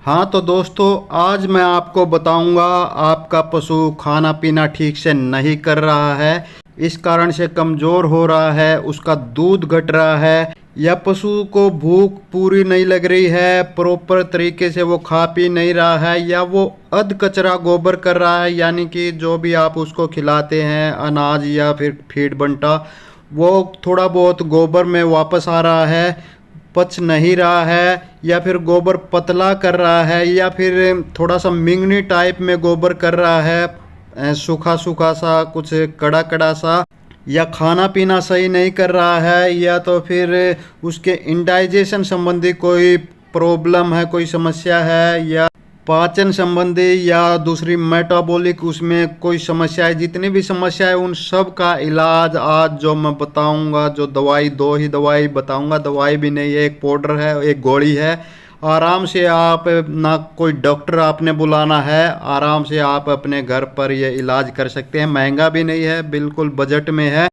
हाँ तो दोस्तों, आज मैं आपको बताऊंगा आपका पशु खाना पीना ठीक से नहीं कर रहा है, इस कारण से कमज़ोर हो रहा है, उसका दूध घट रहा है, या पशु को भूख पूरी नहीं लग रही है, प्रॉपर तरीके से वो खा पी नहीं रहा है, या वो अध कचरा गोबर कर रहा है, यानी कि जो भी आप उसको खिलाते हैं अनाज या फिर फीड बंटा, वो थोड़ा बहुत गोबर में वापस आ रहा है, पच नहीं रहा है, या फिर गोबर पतला कर रहा है, या फिर थोड़ा सा मिंगनी टाइप में गोबर कर रहा है, सूखा सूखा सा, कुछ कड़ा कड़ा सा, या खाना पीना सही नहीं कर रहा है, या तो फिर उसके इंडाइजेशन संबंधी कोई प्रॉब्लम है, कोई समस्या है, या पाचन संबंधी या दूसरी मेटाबॉलिक उसमें कोई समस्या है। जितनी भी समस्या है उन सब का इलाज आज जो मैं बताऊंगा, जो दवाई, दो ही दवाई बताऊंगा, दवाई भी नहीं है, एक पाउडर है, एक गोली है। आराम से आप, ना कोई डॉक्टर आपने बुलाना है, आराम से आप अपने घर पर ये इलाज कर सकते हैं। महंगा भी नहीं है, बिल्कुल बजट में है।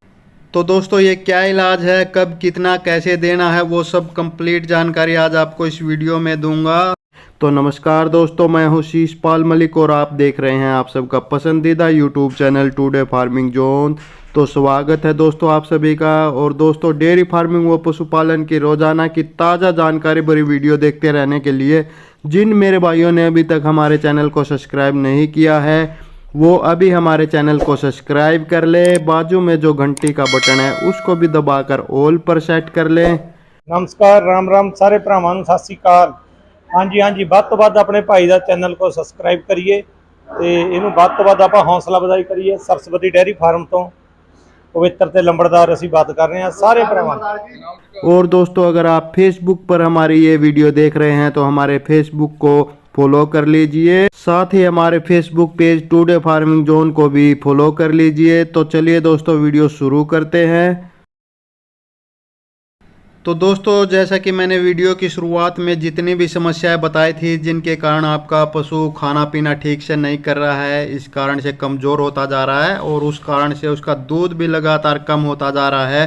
तो दोस्तों, ये क्या इलाज है, कब कितना कैसे देना है, वो सब कंप्लीट जानकारी आज आपको इस वीडियो में दूंगा। तो नमस्कार दोस्तों, मैं हूं शीशपाल मलिक और आप देख रहे हैं आप सबका पसंदीदा YouTube channel today farming zone. तो स्वागत है दोस्तों आप सभी का। और दोस्तों, डेयरी फार्मिंग व पशुपालन की रोजाना की ताज़ा जानकारी भरी वीडियो देखते रहने के लिए जिन मेरे भाइयों ने अभी तक हमारे चैनल को सब्सक्राइब नहीं किया है, वो अभी हमारे चैनल को सब्सक्राइब कर ले। बाजू में जो घंटी का बटन है उसको भी दबाकर ऑल पर सेट कर ले। नमस्कार, राम राम सारे भरावां ਨੂੰ ਸਤਿ ਸ਼੍ਰੀ ਅਕਾਲ। ਹਾਂਜੀ ਵੱਧ ਤੋਂ ਵੱਧ ਆਪਣੇ ਭਾਈ ਦਾ ਚੈਨਲ को ਸਬਸਕ੍ਰਾਈਬ ਕਰੀਏ ਤੇ ਇਹਨੂੰ ਵੱਧ ਤੋਂ ਵੱਧ ਆਪਾਂ ਹੌਸਲਾ ਵਧਾਈ ਕਰੀਏ। ਸਰਸਵਤੀ ਡੇਅਰੀ ਫਾਰਮ ਤੋਂ पवित्र ਤੇ लंबड़दार ਅਸੀਂ बात कर रहे हैं सारे भरावां। और दोस्तों, अगर आप फेसबुक पर हमारी ये वीडियो देख रहे हैं तो हमारे फेसबुक को फॉलो कर लीजिए, साथ ही हमारे Facebook page today farming zone को भी फॉलो कर लीजिए। तो चलिए दोस्तों, वीडियो शुरू करते हैं। तो दोस्तों, जैसा कि मैंने वीडियो की शुरुआत में जितनी भी समस्याएं बताई थी, जिनके कारण आपका पशु खाना पीना ठीक से नहीं कर रहा है, इस कारण से कमज़ोर होता जा रहा है और उस कारण से उसका दूध भी लगातार कम होता जा रहा है,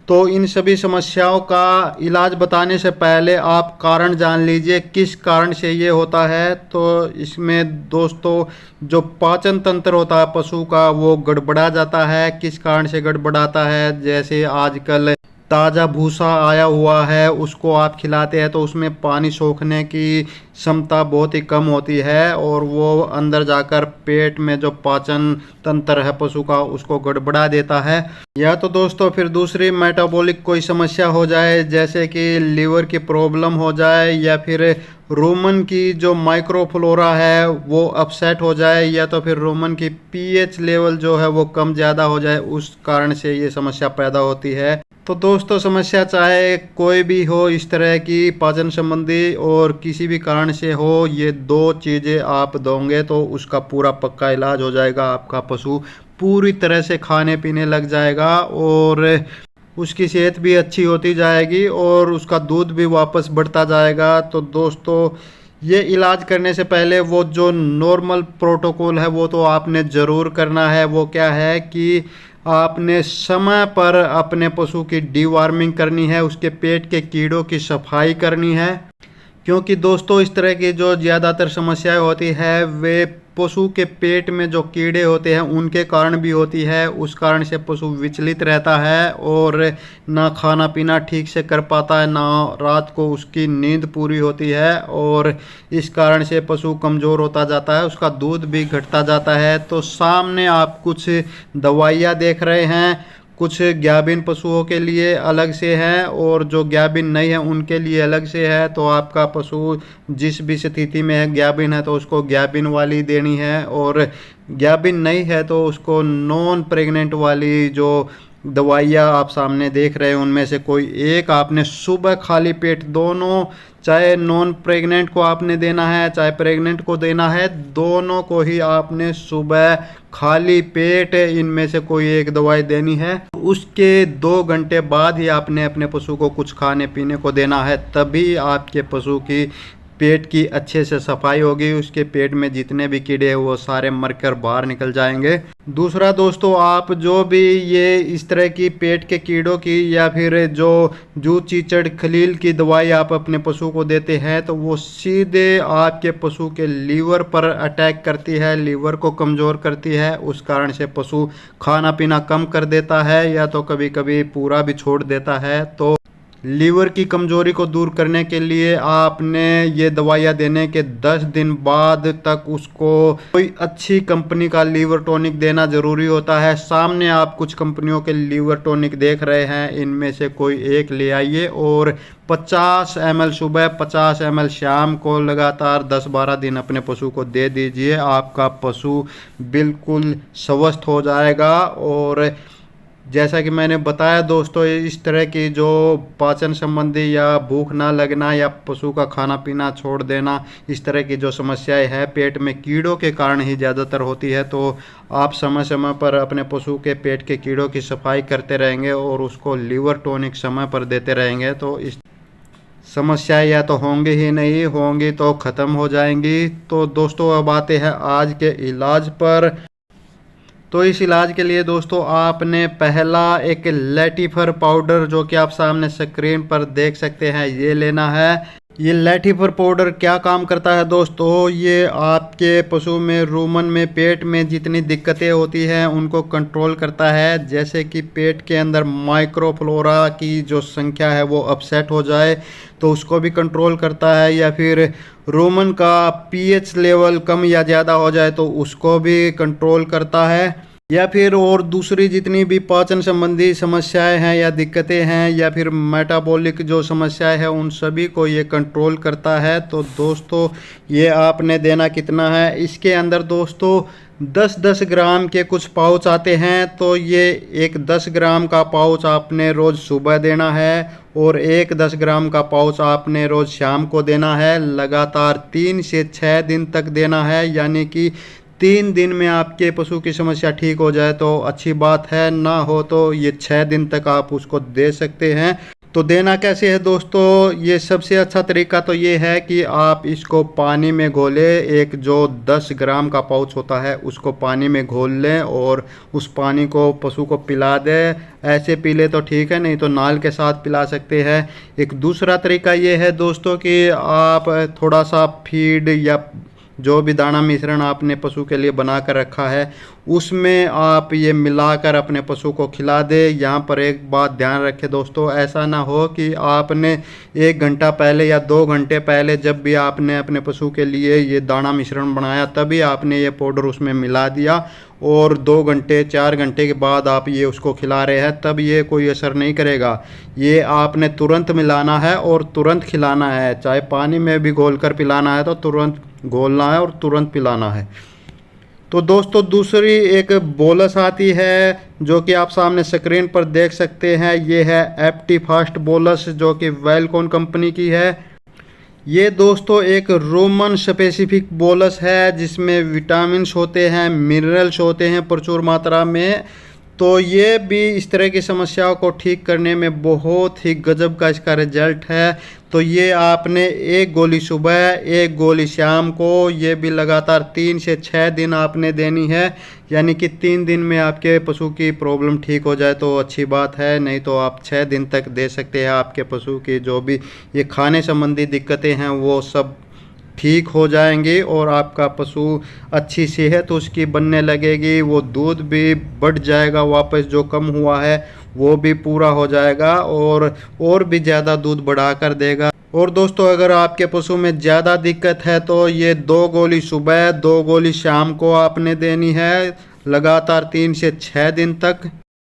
तो इन सभी समस्याओं का इलाज बताने से पहले आप कारण जान लीजिए किस कारण से ये होता है। तो इसमें दोस्तों, जो पाचन तंत्र होता है पशु का, वो गड़बड़ा जाता है। किस कारण से गड़बड़ाता है, जैसे आजकल ताज़ा भूसा आया हुआ है, उसको आप खिलाते हैं तो उसमें पानी सोखने की क्षमता बहुत ही कम होती है और वो अंदर जाकर पेट में जो पाचन तंत्र है पशु का, उसको गड़बड़ा देता है। या तो दोस्तों फिर दूसरी मेटाबॉलिक कोई समस्या हो जाए, जैसे कि लीवर की प्रॉब्लम हो जाए, या फिर रोमन की जो माइक्रोफ्लोरा है वो अपसेट हो जाए, या तो फिर रोमन की पीएच लेवल जो है वो कम ज़्यादा हो जाए, उस कारण से ये समस्या पैदा होती है। तो दोस्तों, समस्या चाहे कोई भी हो, इस तरह की पाचन संबंधी और किसी भी कारण से हो, ये दो चीज़ें आप दोगे तो उसका पूरा पक्का इलाज हो जाएगा। आपका पशु पूरी तरह से खाने पीने लग जाएगा और उसकी सेहत भी अच्छी होती जाएगी और उसका दूध भी वापस बढ़ता जाएगा। तो दोस्तों, ये इलाज करने से पहले वो जो नॉर्मल प्रोटोकॉल है वो तो आपने ज़रूर करना है। वो क्या है कि आपने समय पर अपने पशु की डीवार्मिंग करनी है, उसके पेट के कीड़ों की सफाई करनी है, क्योंकि दोस्तों इस तरह की जो ज़्यादातर समस्याएं होती है वे पशु के पेट में जो कीड़े होते हैं उनके कारण भी होती है। उस कारण से पशु विचलित रहता है और ना खाना पीना ठीक से कर पाता है, ना रात को उसकी नींद पूरी होती है, और इस कारण से पशु कमज़ोर होता जाता है, उसका दूध भी घटता जाता है। तो सामने आप कुछ दवाइयाँ देख रहे हैं, कुछ ज्ञाबिन पशुओं के लिए अलग से है और जो ज्ञाबिन नहीं है उनके लिए अलग से है। तो आपका पशु जिस भी स्थिति में है, ज्ञाबिन है तो उसको ज्ञाबिन वाली देनी है, और ज्ञाबिन नहीं है तो उसको नॉन प्रेग्नेंट वाली जो दवाइयाँ आप सामने देख रहे हैं उनमें से कोई एक आपने सुबह खाली पेट, दोनों, चाहे नॉन प्रेग्नेंट को आपने देना है चाहे प्रेग्नेंट को देना है, दोनों को ही आपने सुबह खाली पेट इनमें से कोई एक दवाई देनी है। उसके 2 घंटे बाद ही आपने अपने पशु को कुछ खाने पीने को देना है, तभी आपके पशु की पेट की अच्छे से सफाई होगी, उसके पेट में जितने भी कीड़े हैं वो सारे मरकर बाहर निकल जाएंगे। दूसरा दोस्तों, आप जो भी ये इस तरह की पेट के कीड़ों की या फिर जो जूच चीचड़ खलील की दवाई आप अपने पशु को देते हैं तो वो सीधे आपके पशु के लीवर पर अटैक करती है, लीवर को कमज़ोर करती है। उस कारण से पशु खाना पीना कम कर देता है या तो कभी कभी पूरा भी छोड़ देता है। तो लीवर की कमजोरी को दूर करने के लिए आपने ये दवाइयाँ देने के 10 दिन बाद तक उसको कोई अच्छी कंपनी का लीवर टॉनिक देना ज़रूरी होता है। सामने आप कुछ कंपनियों के लीवर टॉनिक देख रहे हैं, इनमें से कोई एक ले आइए और 50 ml सुबह 50 ml शाम को लगातार 10-12 दिन अपने पशु को दे दीजिए। आपका पशु बिल्कुल स्वस्थ हो जाएगा। और जैसा कि मैंने बताया दोस्तों, इस तरह की जो पाचन संबंधी या भूख ना लगना या पशु का खाना पीना छोड़ देना, इस तरह की जो समस्याएं हैं पेट में कीड़ों के कारण ही ज़्यादातर होती है। तो आप समय समय पर अपने पशु के पेट के कीड़ों की सफाई करते रहेंगे और उसको लीवर टॉनिक समय पर देते रहेंगे तो इस समस्याएं या तो होंगी ही नहीं, होंगी तो ख़त्म हो जाएंगी। तो दोस्तों अब आते हैं आज के इलाज पर। तो इस इलाज के लिए दोस्तों आपने पहला एक लैटिफर पाउडर, जो कि आप सामने स्क्रीन पर देख सकते हैं, ये लेना है। ये लैटिफर पाउडर क्या काम करता है दोस्तों, ये आपके पशु में रूमन में पेट में जितनी दिक्कतें होती हैं उनको कंट्रोल करता है। जैसे कि पेट के अंदर माइक्रोफ्लोरा की जो संख्या है वो अपसेट हो जाए तो उसको भी कंट्रोल करता है, या फिर रूमन का पीएच लेवल कम या ज़्यादा हो जाए तो उसको भी कंट्रोल करता है, या फिर और दूसरी जितनी भी पाचन संबंधी समस्याएं हैं या दिक्कतें हैं या फिर मेटाबॉलिक जो समस्याएं हैं उन सभी को ये कंट्रोल करता है। तो दोस्तों ये आपने देना कितना है, इसके अंदर दोस्तों 10-10 ग्राम के कुछ पाउच आते हैं। तो ये एक 10 ग्राम का पाउच आपने रोज़ सुबह देना है और एक 10 ग्राम का पाउच आपने रोज़ शाम को देना है। लगातार 3 से 6 दिन तक देना है, यानी कि 3 दिन में आपके पशु की समस्या ठीक हो जाए तो अच्छी बात है, ना हो तो ये 6 दिन तक आप उसको दे सकते हैं। तो देना कैसे है दोस्तों, ये सबसे अच्छा तरीका तो ये है कि आप इसको पानी में घोलें। एक जो 10 ग्राम का पाउच होता है उसको पानी में घोल लें और उस पानी को पशु को पिला दें। ऐसे पी ले तो ठीक है, नहीं तो नाल के साथ पिला सकते हैं। एक दूसरा तरीका ये है दोस्तों कि आप थोड़ा सा फीड या जो भी दाना मिश्रण आपने पशु के लिए बना कर रखा है उसमें आप ये मिलाकर अपने पशु को खिला दे। यहाँ पर एक बात ध्यान रखें दोस्तों, ऐसा ना हो कि आपने 1 घंटा पहले या 2 घंटे पहले जब भी आपने अपने पशु के लिए ये दाना मिश्रण बनाया तभी आपने ये पाउडर उसमें मिला दिया और 2 घंटे 4 घंटे के बाद आप ये उसको खिला रहे हैं, तब ये कोई असर नहीं करेगा। ये आपने तुरंत मिलाना है और तुरंत खिलाना है, चाहे पानी में भी घोल कर पिलाना है तो तुरंत घोलना है और तुरंत पिलाना है। तो दोस्तों दूसरी एक बोलस आती है जो कि आप सामने स्क्रीन पर देख सकते हैं, ये है एप्टीफास्ट बोलस जो कि वेलकॉन कंपनी की है। ये दोस्तों एक रोमन स्पेसिफिक बोलस है जिसमें विटामिन्स होते हैं, मिनरल्स होते हैं प्रचुर मात्रा में। तो ये भी इस तरह की समस्याओं को ठीक करने में बहुत ही गजब का इसका रिजल्ट है। तो ये आपने 1 गोली सुबह 1 गोली शाम को, ये भी लगातार 3 से 6 दिन आपने देनी है, यानी कि 3 दिन में आपके पशु की प्रॉब्लम ठीक हो जाए तो अच्छी बात है, नहीं तो आप 6 दिन तक दे सकते हैं। आपके पशु की जो भी ये खाने संबंधी दिक्कतें हैं वो सब ठीक हो जाएंगी और आपका पशु अच्छी सेहत उसकी बनने लगेगी, वो दूध भी बढ़ जाएगा, वापस जो कम हुआ है वो भी पूरा हो जाएगा और भी ज़्यादा दूध बढ़ा कर देगा। और दोस्तों अगर आपके पशु में ज़्यादा दिक्कत है तो ये 2 गोली सुबह 2 गोली शाम को आपने देनी है लगातार 3 से 6 दिन तक।